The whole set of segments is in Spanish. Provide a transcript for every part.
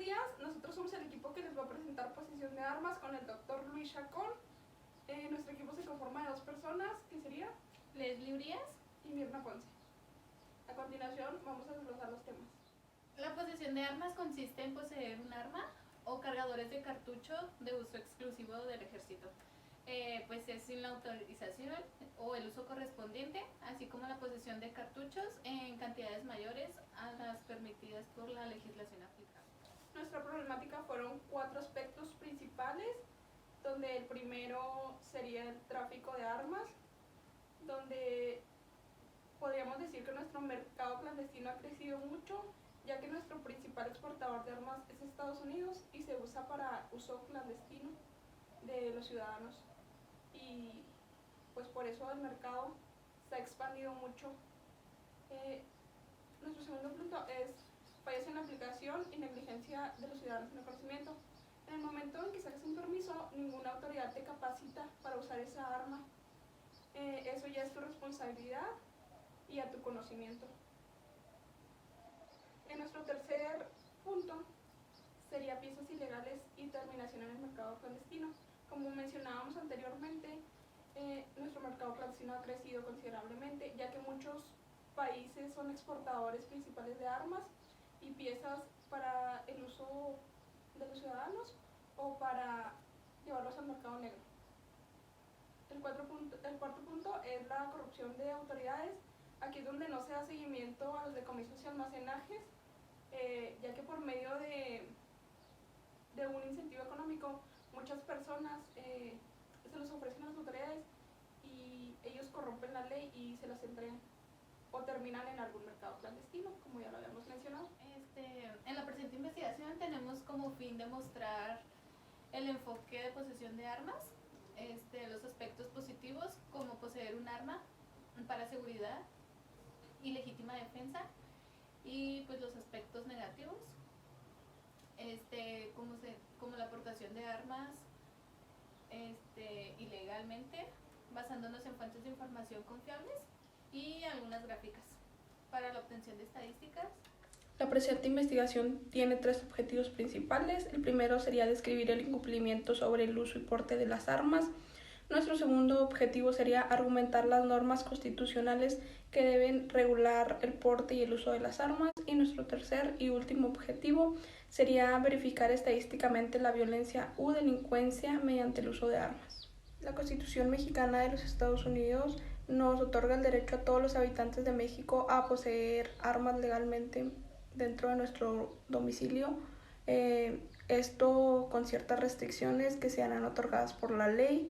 días, nosotros somos el equipo que les va a presentar posesión de armas con el doctor Luis Chacón. Nuestro equipo se conforma de 2 personas, que sería Leslie Urias. y Mirna Ponce. A continuación vamos a desglosar los temas. La posesión de armas consiste en poseer un arma o cargadores de cartucho de uso exclusivo del ejército. Pues es sin la autorización o el uso correspondiente, así como la posesión de cartuchos en cantidades mayores a las permitidas por la legislación aplicable. Nuestra problemática fueron 4 aspectos principales, donde el primero sería el tráfico de armas, donde podríamos decir que nuestro mercado clandestino ha crecido mucho, ya que nuestro principal exportador de armas es Estados Unidos y se usa para uso clandestino de los ciudadanos. Y pues por eso el mercado se ha expandido mucho. Nuestro segundo punto es fallas en la aplicación y negligencia de los ciudadanos en el conocimiento. En el momento en que sacas un permiso, ninguna autoridad te capacita para usar esa arma. Eso ya es tu responsabilidad y a tu conocimiento. En nuestro tercer punto sería piezas ilegales y terminación en el mercado clandestino. Como mencionábamos anteriormente, nuestro mercado clandestino ha crecido considerablemente, ya que muchos países son exportadores principales de armas y piezas para el uso de los ciudadanos o para llevarlos al mercado negro. El cuarto punto es la corrupción de autoridades. Aquí es donde no se da seguimiento a los decomisos y almacenajes, ya que por medio de un incentivo económico muchas personas se los ofrecen a las autoridades y ellos corrompen la ley y se las entregan o terminan en algún mercado clandestino, como ya lo habíamos mencionado. En la presente investigación tenemos como fin demostrar el enfoque de posesión de armas, los aspectos positivos como poseer un arma para seguridad y legítima defensa, y pues los aspectos negativos, como la aportación de armas ilegalmente, basándonos en fuentes de información confiables, y algunas gráficas para la obtención de estadísticas. La presente investigación tiene 3 objetivos principales. El primero sería describir el incumplimiento sobre el uso y porte de las armas. Nuestro segundo objetivo sería argumentar las normas constitucionales que deben regular el porte y el uso de las armas. Y nuestro tercer y último objetivo sería verificar estadísticamente la violencia u delincuencia mediante el uso de armas. La Constitución mexicana de los Estados Unidos nos otorga el derecho a todos los habitantes de México a poseer armas legalmente dentro de nuestro domicilio. Esto con ciertas restricciones que se harán otorgadas por la ley,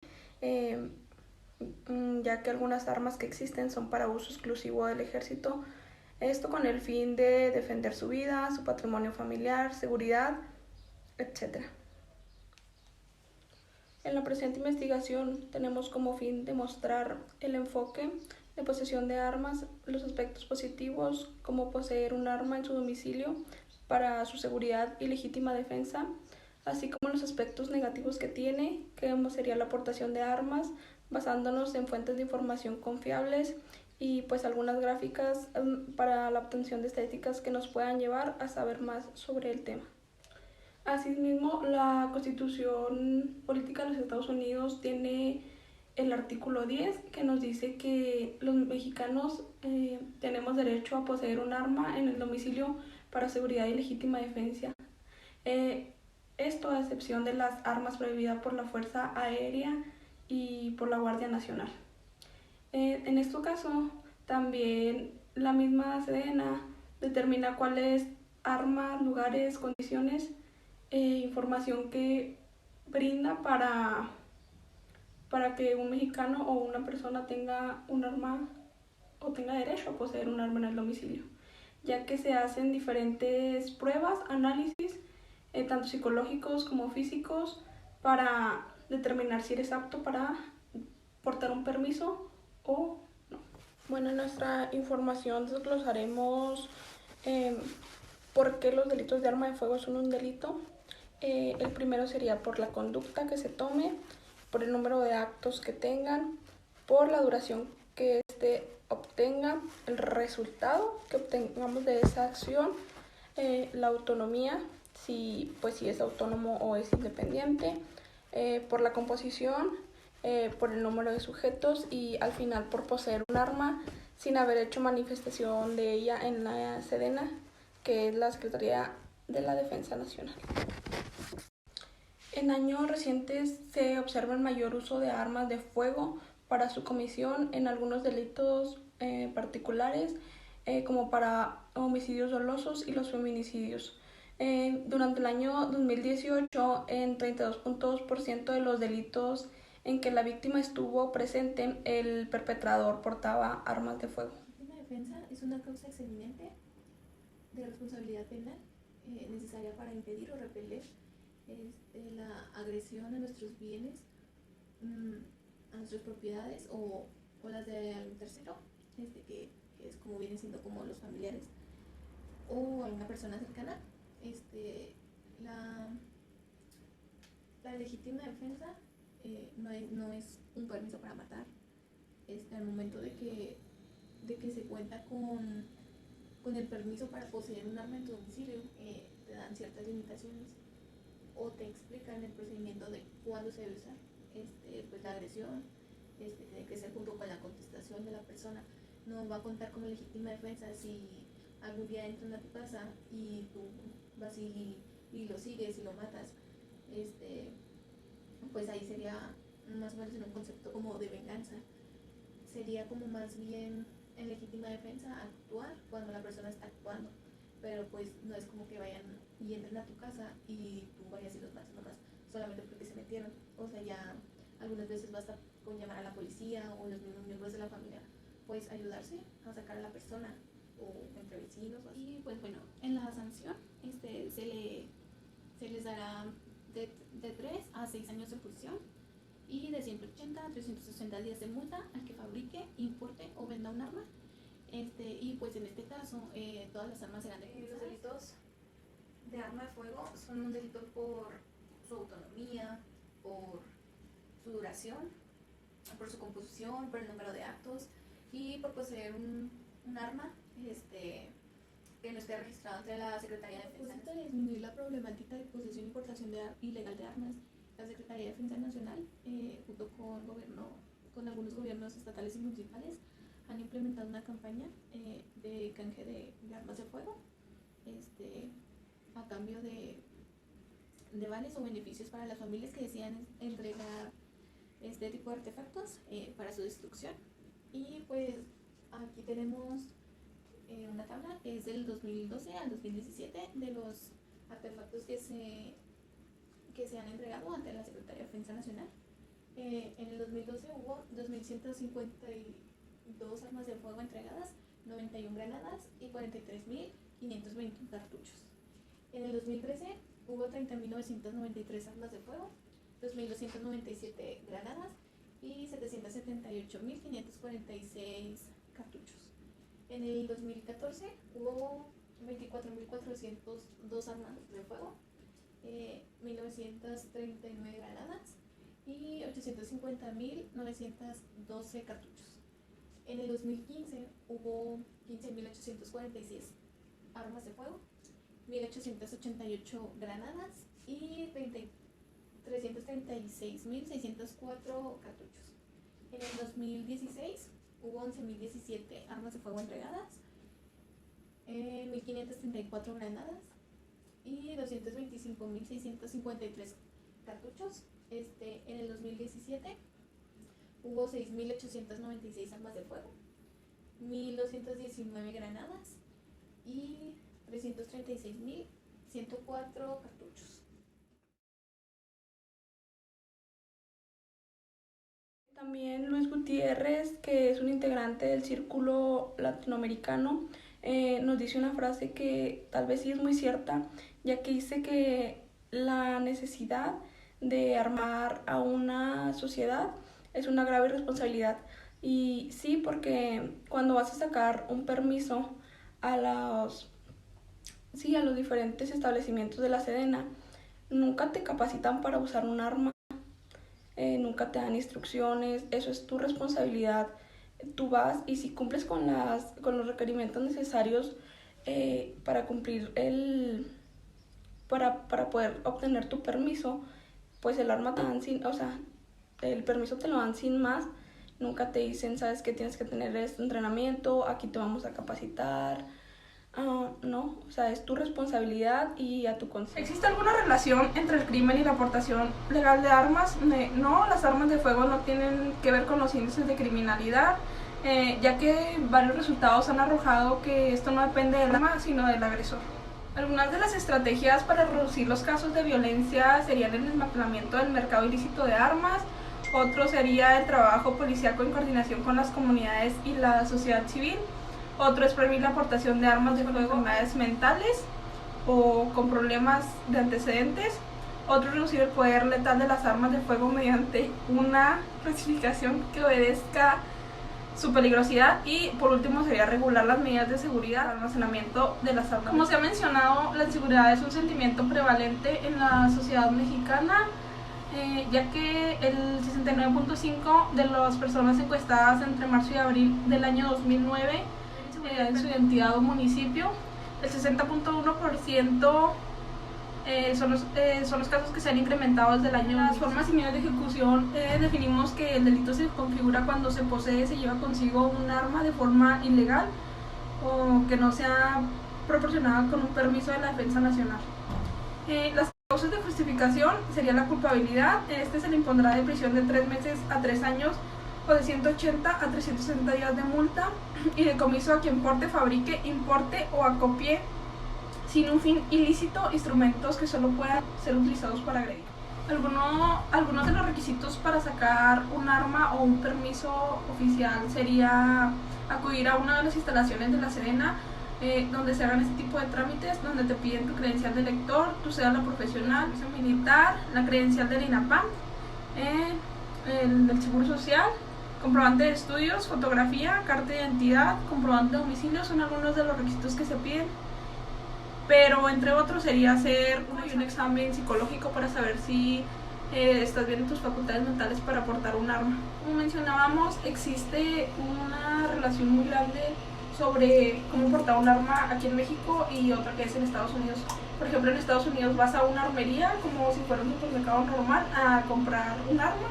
ya que algunas armas que existen son para uso exclusivo del ejército. Esto con el fin de defender su vida, su patrimonio familiar, seguridad, etc. En la presente investigación tenemos como fin demostrar el enfoque de posesión de armas, los aspectos positivos como poseer un arma en su domicilio para su seguridad y legítima defensa, así como los aspectos negativos que tiene, que sería la aportación de armas, basándonos en fuentes de información confiables y pues algunas gráficas para la obtención de estadísticas que nos puedan llevar a saber más sobre el tema. Asimismo, la Constitución Política de los Estados Unidos tiene el artículo 10 que nos dice que los mexicanos tenemos derecho a poseer un arma en el domicilio para seguridad y legítima defensa. Esto a excepción de las armas prohibidas por la Fuerza Aérea y por la Guardia Nacional. En este caso, también la misma Sedena determina cuáles armas, lugares, condiciones, información que brinda para que un mexicano o una persona tenga un arma o tenga derecho a poseer un arma en el domicilio, ya que se hacen diferentes pruebas, análisis, tanto psicológicos como físicos, para determinar si eres apto para portar un permiso o no. Bueno, en nuestra información desglosaremos por qué los delitos de arma de fuego son un delito. El primero sería por la conducta que se tome, por el número de actos que tengan, por la duración que obtenga, el resultado que obtengamos de esa acción, la autonomía si es autónomo o es independiente, por la composición, por el número de sujetos y al final por poseer un arma sin haber hecho manifestación de ella en la Sedena, que es la Secretaría de la Defensa Nacional. En años recientes se observa el mayor uso de armas de fuego para su comisión en algunos delitos particulares, como para homicidios dolosos y los feminicidios. Durante el año 2018, en 32% de los delitos en que la víctima estuvo presente, el perpetrador portaba armas de fuego. La defensa es una causa excelente de responsabilidad penal necesaria para impedir o repeler la agresión a nuestros bienes, a nuestras propiedades o las de algún tercero, que es como vienen siendo como los familiares o alguna persona cercana. La legítima defensa no es un permiso para matar. Al momento de que se cuenta con el permiso para poseer un arma en tu domicilio, te dan ciertas limitaciones o te explican el procedimiento de cuándo se debe usar. Pues la agresión tiene que ser junto con la contestación de la persona. No va a contar como legítima defensa si algún día entran a tu casa y tú vas y lo sigues y lo matas. Pues ahí sería más o menos en un concepto como de venganza. Sería como más bien en legítima defensa actuar cuando la persona está actuando, pero pues no es como que vayan y entren a tu casa y tú vayas y los mates nomás solamente porque se metieron. O sea, ya algunas veces basta con llamar a la policía o los mismos miembros de la familia, pues ayudarse a sacar a la persona o entre vecinos o así. Y pues bueno, en la sanción se les dará de 3 a 6 años de prisión y de 180 a 360 días de multa al que fabrique, importe o venda un arma. Y pues en este caso todas las armas serán de Los delitos de arma de fuego son un delito por su autonomía, por su duración, por su composición, por el número de actos y por poseer un arma que no esté registrado ante la Secretaría de Defensa. Para disminuir la problemática de posesión y importación ilegal de armas, la Secretaría de Defensa Nacional, junto con algunos gobiernos estatales y municipales, han implementado una campaña de canje de armas de fuego a cambio de vales o beneficios para las familias que desean entregar este tipo de artefactos para su destrucción. Y pues aquí tenemos una tabla que es del 2012 al 2017 de los artefactos que se han entregado ante la Secretaría de Defensa Nacional. En el 2012 hubo 2.152 armas de fuego entregadas, 91 granadas y 43.521 cartuchos. En el 2013 hubo 30.993 armas de fuego, 2.297 granadas y 778.546 cartuchos. En el 2014 hubo 24.402 armas de fuego, 1.939 granadas y 850.912 cartuchos. En el 2015 hubo 15.846 armas de fuego, 1.888 granadas y 336.604 cartuchos. En el 2016 hubo 11.017 armas de fuego entregadas, 1.534 granadas y 225.653 cartuchos. En el 2017 hubo 6.896 armas de fuego, 1.219 granadas y 336.104 cartuchos. También Luis Gutiérrez, que es un integrante del Círculo Latinoamericano, nos dice una frase que tal vez sí es muy cierta, ya que dice que la necesidad de armar a una sociedad es una grave responsabilidad. Y sí, porque cuando vas a sacar un permiso a los diferentes establecimientos de la Sedena, nunca te capacitan para usar un arma, nunca te dan instrucciones, eso es tu responsabilidad. Tú vas y si cumples con los requerimientos necesarios para cumplir para poder obtener tu permiso, pues el arma te dan sin, o sea, el permiso te lo dan sin más. Nunca te dicen, sabes que tienes que tener este entrenamiento, aquí te vamos a capacitar. No, o sea, es tu responsabilidad y a tu conciencia. ¿Existe alguna relación entre el crimen y la aportación legal de armas? No, las armas de fuego no tienen que ver con los índices de criminalidad, ya que varios resultados han arrojado que esto no depende del arma, sino del agresor. Algunas de las estrategias para reducir los casos de violencia serían el desmantelamiento del mercado ilícito de armas. Otro sería el trabajo policíaco en coordinación con las comunidades y la sociedad civil. Otro es prohibir la aportación de armas de fuego con enfermedades mentales o con problemas de antecedentes. Otro es reducir el poder letal de las armas de fuego mediante una clasificación que obedezca su peligrosidad. Y por último sería regular las medidas de seguridad, el almacenamiento de las armas. Como se ha mencionado, la inseguridad es un sentimiento prevalente en la sociedad mexicana, ya que el 69.5% de las personas encuestadas entre marzo y abril del año 2009 en su identidad o municipio, el 60.1% son los casos que se han incrementado desde el año. Las formas y medios de ejecución, definimos que el delito se configura cuando se posee, se lleva consigo un arma de forma ilegal o que no sea proporcionada con un permiso de la Defensa Nacional. Las causas de justificación sería la culpabilidad. Se le impondrá de prisión de 3 meses a 3 años o de 180 a 360 días de multa y decomiso a quien porte, fabrique, importe o acopie sin un fin ilícito instrumentos que solo puedan ser utilizados para agredir. Algunos de los requisitos para sacar un arma o un permiso oficial sería acudir a una de las instalaciones de la Sedena, donde se hagan este tipo de trámites, donde te piden tu credencial de lector, tu cédula profesional, tu militar, la credencial del INAPAM, el del Seguro Social, comprobante de estudios, fotografía, carta de identidad, comprobante de domicilio, son algunos de los requisitos que se piden. Pero entre otros sería hacer un examen psicológico para saber si estás bien en tus facultades mentales para portar un arma. Como mencionábamos, existe una relación muy grande sobre cómo portar un arma aquí en México y otra que es en Estados Unidos. Por ejemplo, en Estados Unidos vas a una armería como si fuera un supermercado normal a comprar un arma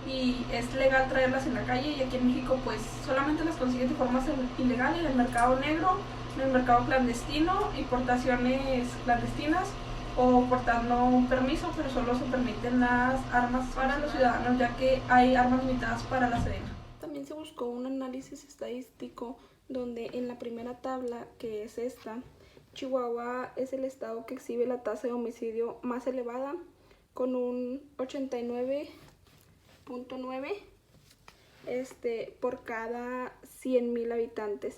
y es legal traerlas en la calle, y aquí en México pues solamente las consigues de forma ilegal en el mercado negro, en el mercado clandestino, importaciones clandestinas o portando un permiso, pero solo se permiten las armas para los ciudadanos, ya que hay armas limitadas para la Sedena. También se buscó un análisis estadístico donde en la primera tabla, que es esta, Chihuahua es el estado que exhibe la tasa de homicidio más elevada, con un 89.9 por cada 100,000 habitantes.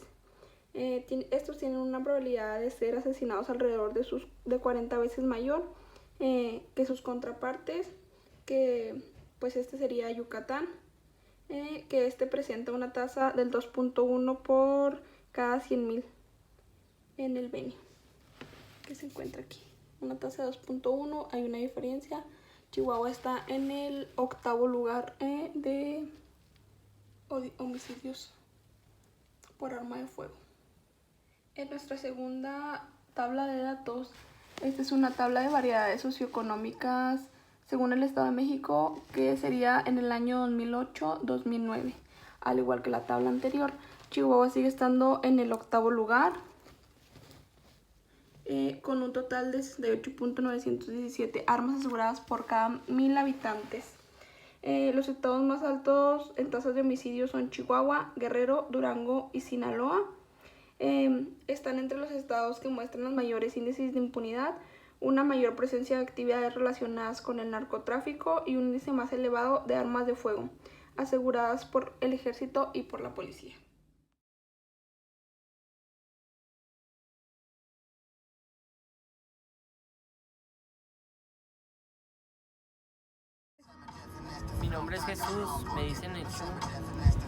Estos tienen una probabilidad de ser asesinados alrededor de 40 veces mayor que sus contrapartes, que pues sería Yucatán, que presenta una tasa del 2.1 por cada 100,000 en el Beni, que se encuentra aquí. Una tasa de 2.1, hay una diferencia. Chihuahua está en el 8º lugar de homicidios por arma de fuego. En nuestra segunda tabla de datos, esta es una tabla de variedades socioeconómicas según el Estado de México, que sería en el año 2008-2009. Al igual que la tabla anterior, Chihuahua sigue estando en el 8º lugar, con un total de 68.917 armas aseguradas por cada 1,000 habitantes. Los estados más altos en tasas de homicidio son Chihuahua, Guerrero, Durango y Sinaloa. Están entre los estados que muestran los mayores índices de impunidad, una mayor presencia de actividades relacionadas con el narcotráfico y un índice más elevado de armas de fuego aseguradas por el ejército y por la policía. Mi nombre es Jesús, me dicen Echú.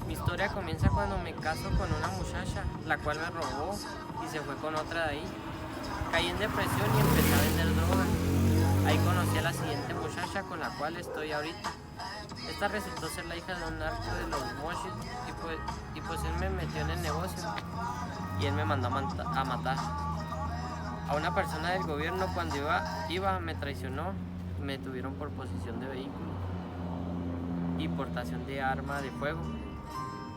Mi historia comienza cuando me caso con una muchacha, la cual me robó y se fue con otra de ahí. Caí en depresión y empecé a vender droga. Ahí conocí a la siguiente muchacha con la cual estoy ahorita. Esta resultó ser la hija de un narco de los Mochis y pues él me metió en el negocio y él me mandó a matar. A una persona del gobierno cuando iba me traicionó, me detuvieron por posesión de vehículo y portación de arma de fuego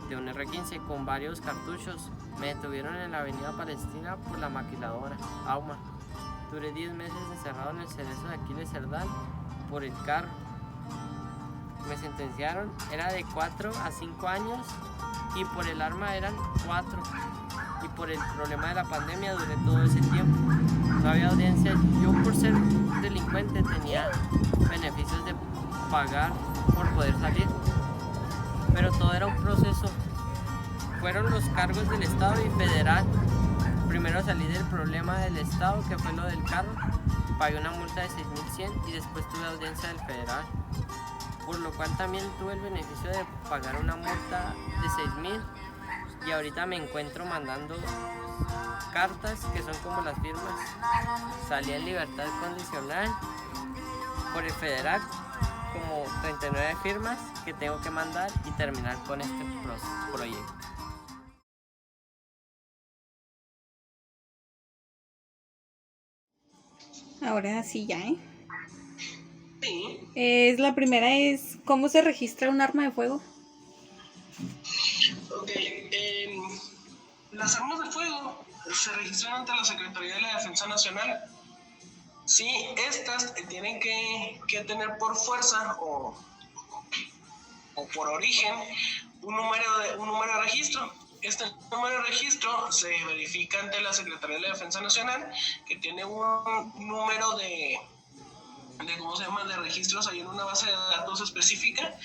de un R-15 con varios cartuchos. Me detuvieron en la avenida Palestina por la maquiladora, AUMA. Duré 10 meses encerrado en el Cerezo de Aquiles Cerdán por el carro. Me sentenciaron, era de 4 a 5 años y por el arma eran 4. Y por el problema de la pandemia duré todo ese tiempo. No había audiencia. Yo por ser delincuente tenía beneficios de pagar por poder salir. Pero todo era un proceso. Fueron los cargos del Estado y federal. Primero salí del problema del Estado, que fue lo del carro. Pagué una multa de 6.100 y después tuve audiencia del federal. Por lo cual también tuve el beneficio de pagar una multa de 6.000. Y ahorita me encuentro mandando cartas que son como las firmas. Salí en libertad condicional por el federal, como 39 firmas que tengo que mandar y terminar con este proyecto. Ahora sí ya, ¿eh? Sí. La primera es, ¿cómo se registra un arma de fuego? Ok. Las armas de fuego se registran ante la Secretaría de la Defensa Nacional. Sí, estas tienen que tener por fuerza o por origen un número de registro. Este número de registro se verifica ante la Secretaría de la Defensa Nacional, que tiene un número de registros ahí en una base de datos específica,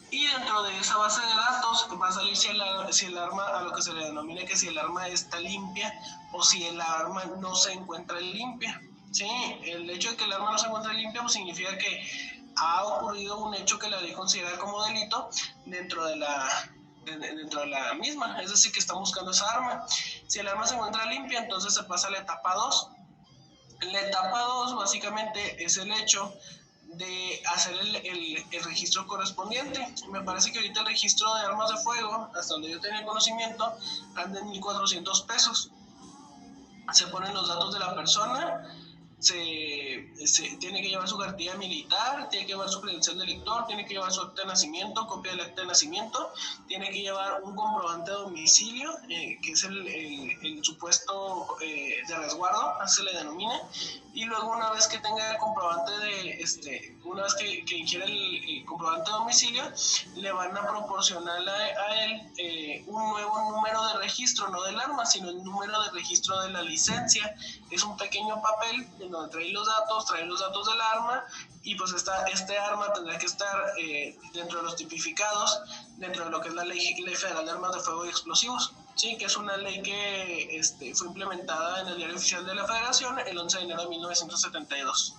y dentro de esa base de datos va a salir si el arma, a lo que se le denomina que si el arma está limpia o si el arma no se encuentra limpia. Sí, el hecho de que el arma no se encuentre limpia pues significa que ha ocurrido un hecho que la ley considera como delito dentro de la misma, es decir, que está buscando esa arma. Si el arma se encuentra limpia, entonces se pasa a la etapa 2. La etapa 2 básicamente es el hecho de hacer el registro correspondiente. Me parece que ahorita el registro de armas de fuego, hasta donde yo tenía conocimiento, anda en 1,400 pesos. Se ponen los datos de la persona, se tiene que llevar su cartilla militar, tiene que llevar su credencial de lector, tiene que llevar su acta de nacimiento, copia del acta de nacimiento, tiene que llevar un comprobante de domicilio, que es el supuesto de resguardo, así se le denomina, y luego una vez que tenga el comprobante una vez que ingiera el comprobante de domicilio, le van a proporcionar a él un nuevo número de registro, no del arma, sino el número de registro de la licencia. Es un pequeño papel en donde trae los datos del arma, y pues este arma tendrá que estar dentro de los tipificados, dentro de lo que es la ley federal de armas de fuego y explosivos. Sí, que es una ley que fue implementada en el Diario Oficial de la Federación el 11 de enero de 1972.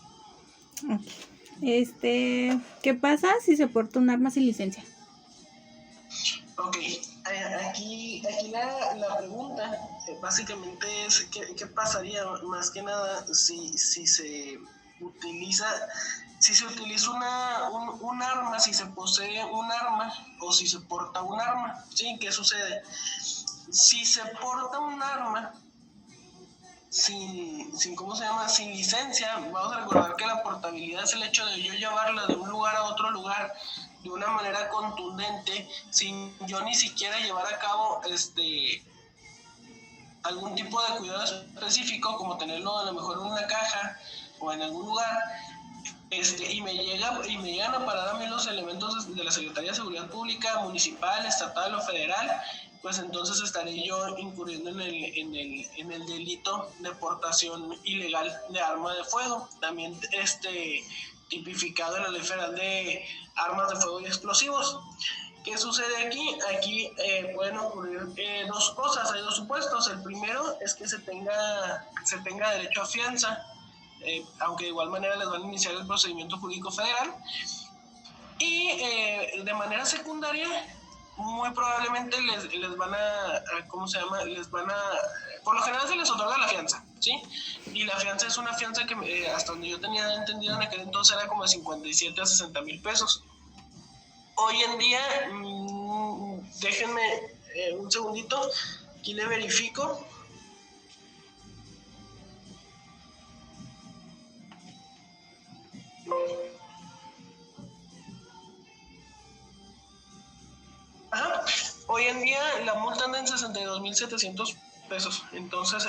¿Qué pasa si se porta un arma sin licencia? Ok, aquí la pregunta básicamente es ¿qué pasaría más que nada si se utiliza un arma, si se posee un arma o si se porta un arma? ¿Sí? ¿Qué sucede? Si se porta un arma sin licencia, vamos a recordar que la portabilidad es el hecho de yo llevarla de un lugar a otro lugar de una manera contundente, sin yo ni siquiera llevar a cabo algún tipo de cuidado específico, como tenerlo a lo mejor en una caja o en algún lugar, y me llegan a parar a mí los elementos de la Secretaría de Seguridad Pública, municipal, estatal o federal, pues entonces estaré yo incurriendo en el delito de portación ilegal de arma de fuego, también tipificado en la Ley Federal de Armas de Fuego y Explosivos. ¿Qué sucede aquí? Aquí pueden ocurrir dos cosas, hay dos supuestos. El primero es que se tenga derecho a fianza, aunque de igual manera les van a iniciar el procedimiento jurídico federal. Y de manera secundaria, muy probablemente les van a, por lo general se les otorga la fianza, ¿sí? Y la fianza es una fianza que hasta donde yo tenía entendido en aquel entonces era como de 57 a 60 mil pesos. Hoy en día, déjenme un segundito, aquí le verifico. Ajá. Hoy en día la multa anda en 62,700 pesos. Entonces,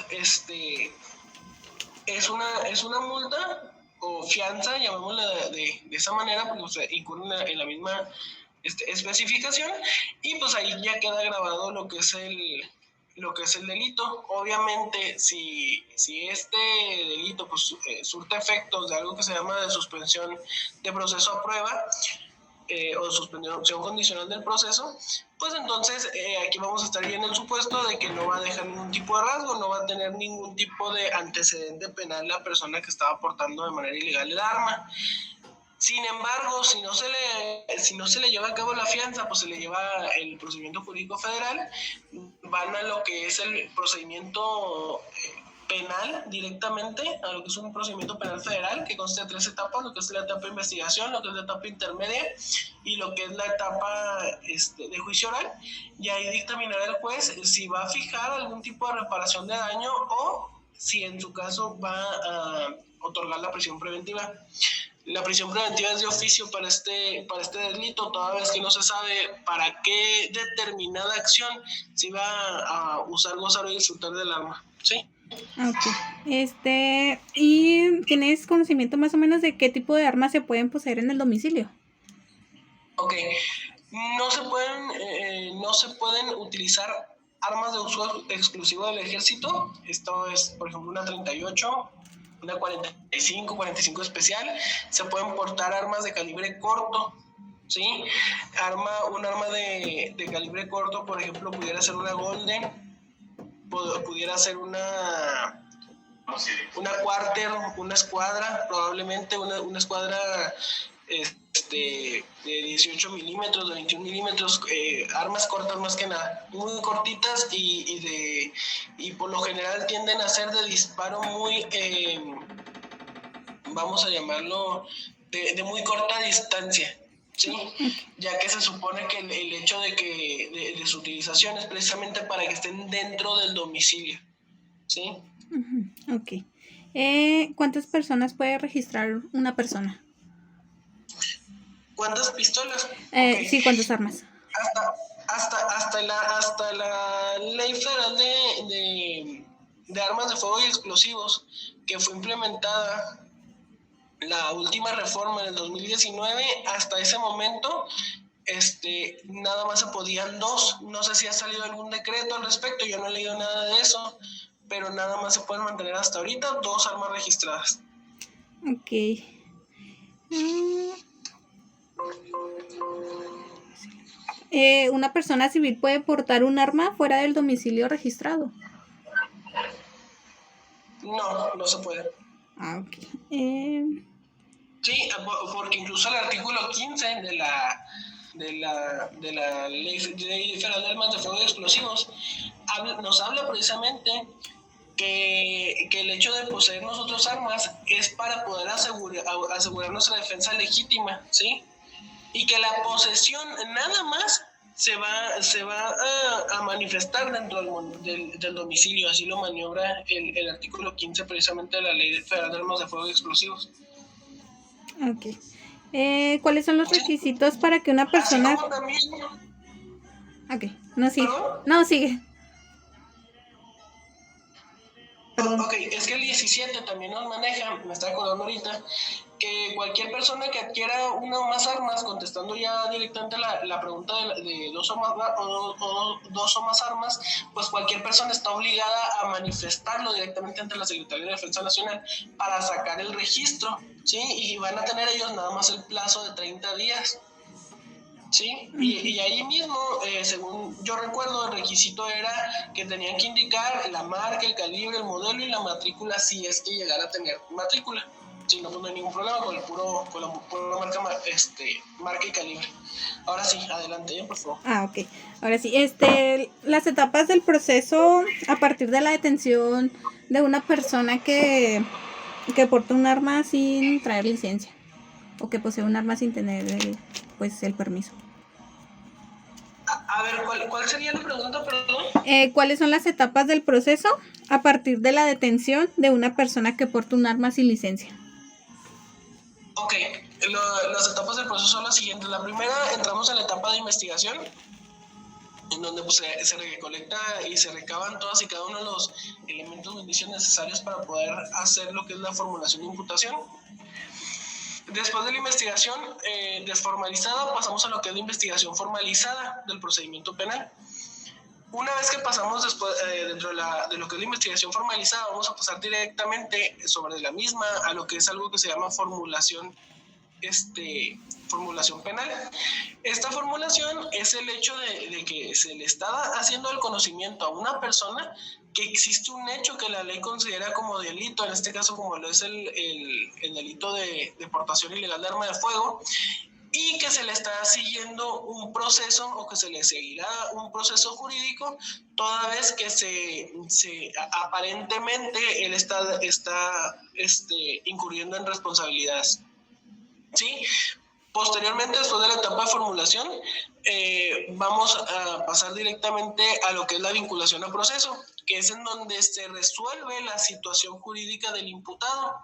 es una multa o fianza, llamémosla de esa manera, porque incurren en la misma especificación, y pues ahí ya queda grabado lo que es el delito. Obviamente, si este delito pues surte efectos de algo que se llama de suspensión de proceso a prueba, o suspensión condicional del proceso, pues entonces aquí vamos a estar ya en el supuesto de que no va a dejar ningún tipo de rasgo, no va a tener ningún tipo de antecedente penal la persona que estaba portando de manera ilegal el arma. Sin embargo, si no se le lleva a cabo la fianza, pues se le lleva el procedimiento jurídico federal, van a lo que es el procedimiento penal directamente, a lo que es un procedimiento penal federal que consta de 3 etapas, lo que es la etapa de investigación, lo que es la etapa intermedia y lo que es la etapa de juicio oral, y ahí dictaminará el juez si va a fijar algún tipo de reparación de daño o si en su caso va a otorgar la prisión preventiva. La prisión preventiva es de oficio para este delito, toda vez que no se sabe para qué determinada acción se va a usar, gozar o disfrutar del arma, ¿sí? Ok. ¿Y tienes conocimiento más o menos de qué tipo de armas se pueden poseer en el domicilio? Ok. No se pueden utilizar armas de uso exclusivo del ejército. Esto es, por ejemplo, una 38, una 45 especial. Se pueden portar armas de calibre corto, ¿sí? Un arma de calibre corto, por ejemplo, pudiera ser una Golden, pudiera ser una Quarter, una escuadra, probablemente una escuadra de 18 milímetros, de 21 milímetros, armas cortas más que nada, muy cortitas y por lo general tienden a ser de disparo muy, vamos a llamarlo, de muy corta distancia. Sí, ya que se supone que el hecho de su utilización es precisamente para que estén dentro del domicilio, ¿sí? Uh-huh. Ok. ¿Cuántas personas puede registrar una persona? ¿Cuántas pistolas? Okay. Sí, ¿cuántas armas? Hasta la ley federal de armas de fuego y explosivos, que fue implementada la última reforma en el 2019, hasta ese momento nada más se podían 2. No sé si ha salido algún decreto al respecto, yo no he leído nada de eso, pero nada más se pueden mantener hasta ahorita 2 armas registradas. Ok. ¿Una persona civil puede portar un arma fuera del domicilio registrado? No se puede. Ah, ok. Sí, porque incluso el artículo 15 de la Ley Federal de Armas de Fuego y Explosivos nos habla precisamente que el hecho de poseer nosotros armas es para poder asegurar nuestra defensa legítima, ¿sí? Y que la posesión nada más se va a manifestar dentro del domicilio, así lo maniobra el artículo 15 precisamente de la Ley Federal de Armas de Fuego y Explosivos. Ok. ¿Cuáles son los requisitos para que una persona... Así como también... Ok, no sigue. ¿Perdón? No, sigue. Perdón. Ok, es que el 17 también nos maneja, me está acordando ahorita, que cualquier persona que adquiera una o más armas, contestando ya directamente la pregunta de 2 o más armas, pues cualquier persona está obligada a manifestarlo directamente ante la Secretaría de Defensa Nacional para sacar el registro, ¿sí? Y van a tener ellos nada más el plazo de 30 días. Sí, y ahí mismo, según yo recuerdo, el requisito era que tenían que indicar la marca, el calibre, el modelo y la matrícula, si es que llegara a tener matrícula. Si no, pues no hay ningún problema con la pura marca y calibre. Ahora sí, adelante, por favor. Ah, ok. Ahora sí, las etapas del proceso a partir de la detención de una persona que porta un arma sin traer licencia o que posee un arma sin tener el permiso. A ver, ¿cuál sería la pregunta, perdón? ¿Cuáles son las etapas del proceso a partir de la detención de una persona que porta un arma sin licencia? Ok, las etapas del proceso son las siguientes. La primera, entramos en la etapa de investigación, en donde pues, se recolecta y se recaban todas y cada uno de los elementos o indicios necesarios para poder hacer lo que es la formulación de imputación. Después de la investigación desformalizada, pasamos a lo que es la investigación formalizada del procedimiento penal. Una vez que pasamos después, dentro de lo que es la investigación formalizada, vamos a pasar directamente sobre la misma a lo que es algo que se llama formulación penal. Esta formulación es el hecho de que se le está haciendo el conocimiento a una persona que existe un hecho que la ley considera como delito, en este caso como lo es el delito de portación ilegal de arma de fuego, y que se le está siguiendo un proceso o que se le seguirá un proceso jurídico toda vez que aparentemente él está incurriendo en responsabilidades. ¿Sí? Posteriormente, después de la etapa de formulación, vamos a pasar directamente a lo que es la vinculación a proceso, que es en donde se resuelve la situación jurídica del imputado.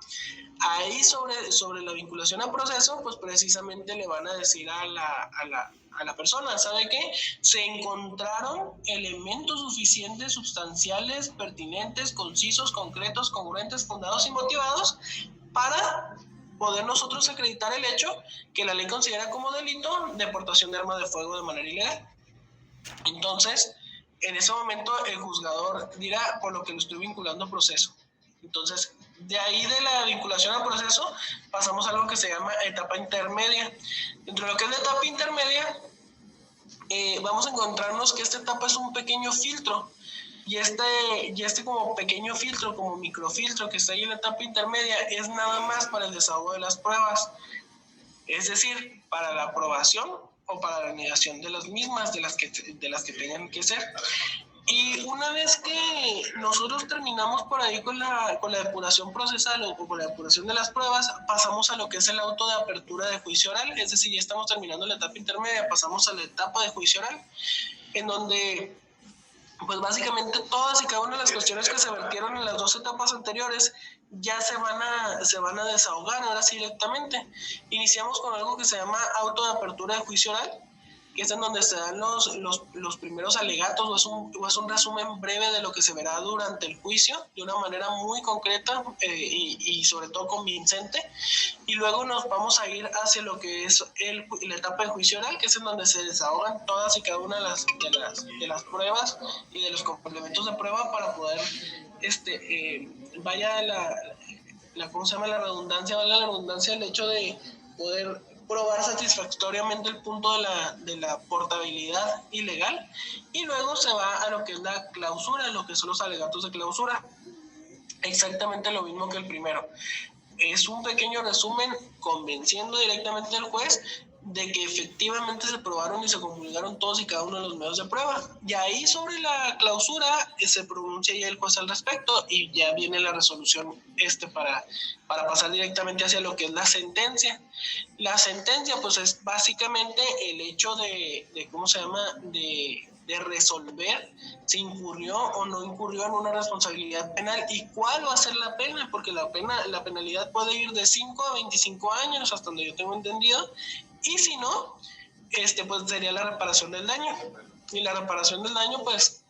Ahí sobre la vinculación a proceso, pues precisamente le van a decir a la persona, ¿sabe qué? Se encontraron elementos suficientes, sustanciales, pertinentes, concisos, concretos, congruentes, fundados y motivados para poder nosotros acreditar el hecho que la ley considera como delito de portación de arma de fuego de manera ilegal. Entonces, en ese momento el juzgador dirá por lo que lo estoy vinculando a proceso. Entonces, de ahí de la vinculación a proceso pasamos a algo que se llama etapa intermedia. Dentro de lo que es la etapa intermedia, vamos a encontrarnos que esta etapa es un pequeño filtro. Y este como pequeño filtro, como microfiltro que está ahí en la etapa intermedia, es nada más para el desahogo de las pruebas. Es decir, para la aprobación o para la negación de las mismas, de las que tengan que ser. Y una vez que nosotros terminamos por ahí con la depuración procesal o con la depuración de las pruebas, pasamos a lo que es el auto de apertura de juicio oral. Es decir, ya estamos terminando la etapa intermedia, pasamos a la etapa de juicio oral, en donde pues básicamente todas y cada una de las cuestiones que se vertieron en las dos etapas anteriores ya se van a desahogar ahora sí directamente. Iniciamos con algo que se llama auto de apertura de juicio oral, que es en donde se dan los primeros alegatos o es un resumen breve de lo que se verá durante el juicio de una manera muy concreta y sobre todo convincente. Y luego nos vamos a ir hacia lo que es la etapa de juicio oral, que es en donde se desahogan todas y cada una de las pruebas y de los complementos de prueba para poder, ¿cómo se llama? La redundancia, vale la redundancia, el hecho de poder probar satisfactoriamente el punto de la portabilidad ilegal, y luego se va a lo que es la clausura, lo que son los alegatos de clausura. Exactamente lo mismo que el primero. Es un pequeño resumen convenciendo directamente al juez de que efectivamente se probaron y se comulgaron todos y cada uno de los medios de prueba. Y ahí sobre la clausura se pronuncia ya el juez al respecto y ya viene la resolución para pasar directamente hacia lo que es la sentencia. La sentencia pues es básicamente el hecho de resolver si incurrió o no incurrió en una responsabilidad penal y cuál va a ser la pena, porque la penalidad puede ir de 5 a 25 años, hasta donde yo tengo entendido, y si no, pues sería la reparación del daño. Y la reparación del daño, pues,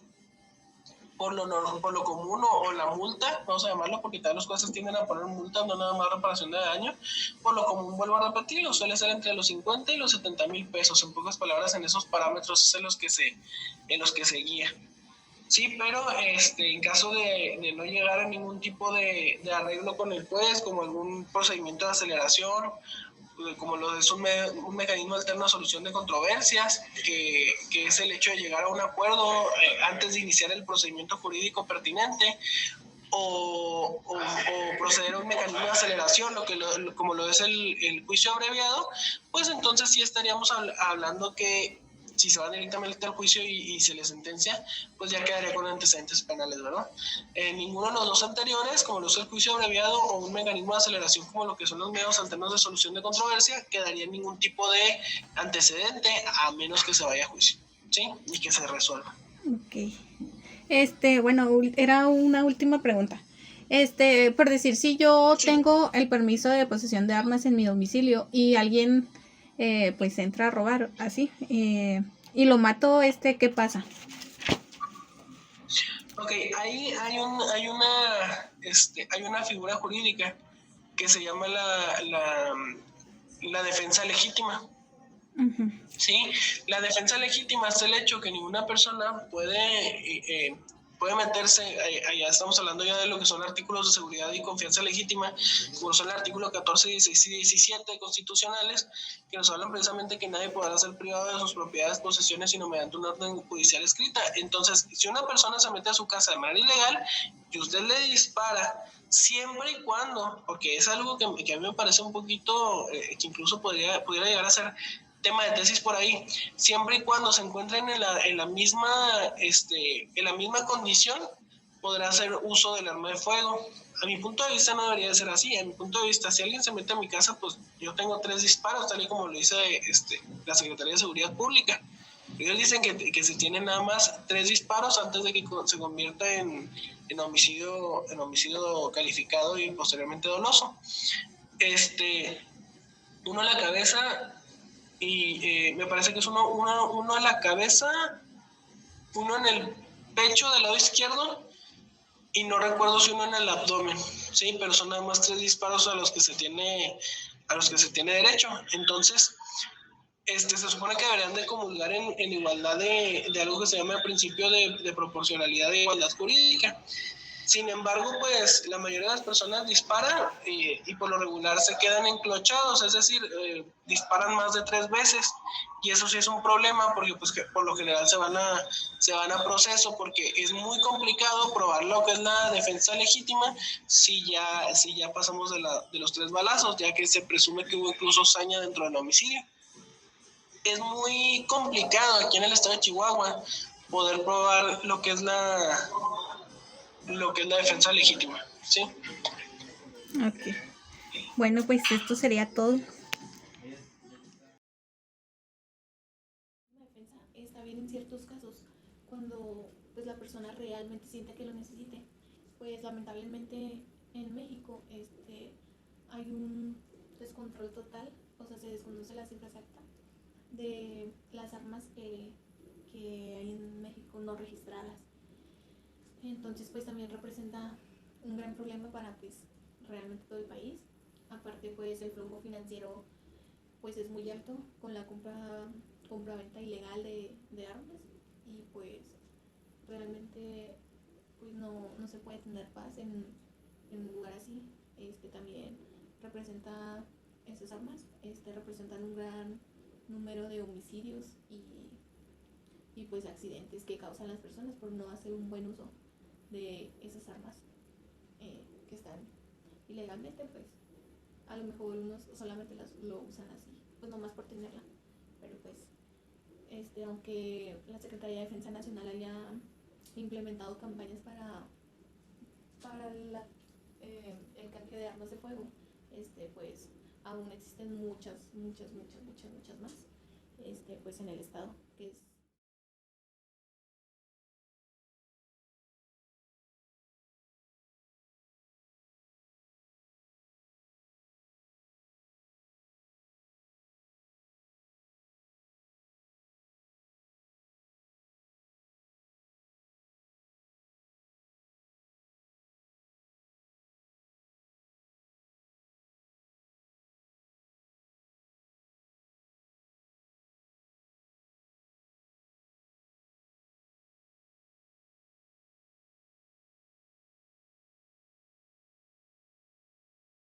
por lo común o la multa, vamos a llamarlo, porque todas las cosas tienden a poner multas, no nada más reparación de daño. Por lo común, vuelvo a repetirlo, suele ser entre los 50 y los 70 mil pesos. En pocas palabras, en esos parámetros es en los que se guía. Sí, pero en caso de no llegar a ningún tipo de arreglo con el juez, como algún procedimiento de aceleración, como lo es un mecanismo alterno a solución de controversias, que es el hecho de llegar a un acuerdo antes de iniciar el procedimiento jurídico pertinente, o proceder a un mecanismo de aceleración, como lo es el juicio abreviado, pues entonces sí estaríamos hablando que si se va directamente al juicio y se le sentencia, pues ya quedaría con antecedentes penales, ¿verdad? Ninguno de los dos anteriores, como lo es el juicio abreviado o un mecanismo de aceleración como lo que son los medios alternos de solución de controversia, quedaría ningún tipo de antecedente a menos que se vaya a juicio, ¿sí? Y que se resuelva. Ok. Bueno, era una última pregunta. Por decir, si yo tengo el permiso de posesión de armas en mi domicilio y alguien pues entra a robar así y lo mato, ¿qué pasa? Ok, ahí hay una figura jurídica que se llama la defensa legítima. Uh-huh. Sí, la defensa legítima es el hecho que ninguna persona puede meterse, allá estamos hablando ya de lo que son artículos de seguridad y confianza legítima, como son el artículo 14, 16 y 17 constitucionales, que nos hablan precisamente que nadie podrá ser privado de sus propiedades, posesiones, sino mediante una orden judicial escrita. Entonces, si una persona se mete a su casa de manera ilegal y usted le dispara, siempre y cuando, porque es algo que a mí me parece un poquito, que incluso pudiera llegar a ser tema de tesis por ahí, siempre y cuando se encuentren en la misma condición, podrá hacer uso del arma de fuego. A mi punto de vista no debería de ser así. A mi punto de vista, si alguien se mete a mi casa, pues yo tengo 3 disparos, tal y como lo dice la Secretaría de Seguridad Pública. Ellos dicen que se tienen nada más 3 disparos antes de que se convierta en homicidio calificado y posteriormente doloso. Uno en la cabeza, y me parece que es uno en la cabeza, uno en el pecho del lado izquierdo, y no recuerdo si uno en el abdomen, sí, pero son nada más 3 disparos a los que se tiene derecho. Entonces, se supone que deberían de comulgar en igualdad de algo que se llama el principio de proporcionalidad de igualdad jurídica. Sin embargo, pues la mayoría de las personas disparan y por lo regular se quedan enclochados, es decir, disparan más de 3 veces, y eso sí es un problema porque pues que por lo general se van a proceso, porque es muy complicado probar lo que es la defensa legítima si ya pasamos de los 3 balazos, ya que se presume que hubo incluso saña dentro del homicidio. Es muy complicado aquí en el estado de Chihuahua poder probar lo que es la defensa legítima, ¿sí? Ok. Bueno, pues esto sería todo. La defensa está bien en ciertos casos, cuando pues la persona realmente siente que lo necesite. Pues lamentablemente en México hay un descontrol total, o sea, se desconoce la cifra exacta de las armas que hay en México no registradas. Entonces pues también representa un gran problema para pues realmente todo el país. Aparte pues el flujo financiero pues es muy alto con la compra-venta ilegal de armas, y pues realmente pues no se puede tener paz en un lugar así. También representa esas armas, representan un gran número de homicidios y pues accidentes que causan las personas por no hacer un buen uso de esas armas que están ilegalmente. Pues a lo mejor unos solamente lo usan así, pues nomás por tenerla, pero pues aunque la Secretaría de Defensa Nacional haya implementado campañas para el canje de armas de fuego, pues aún existen muchas más pues en el estado, que es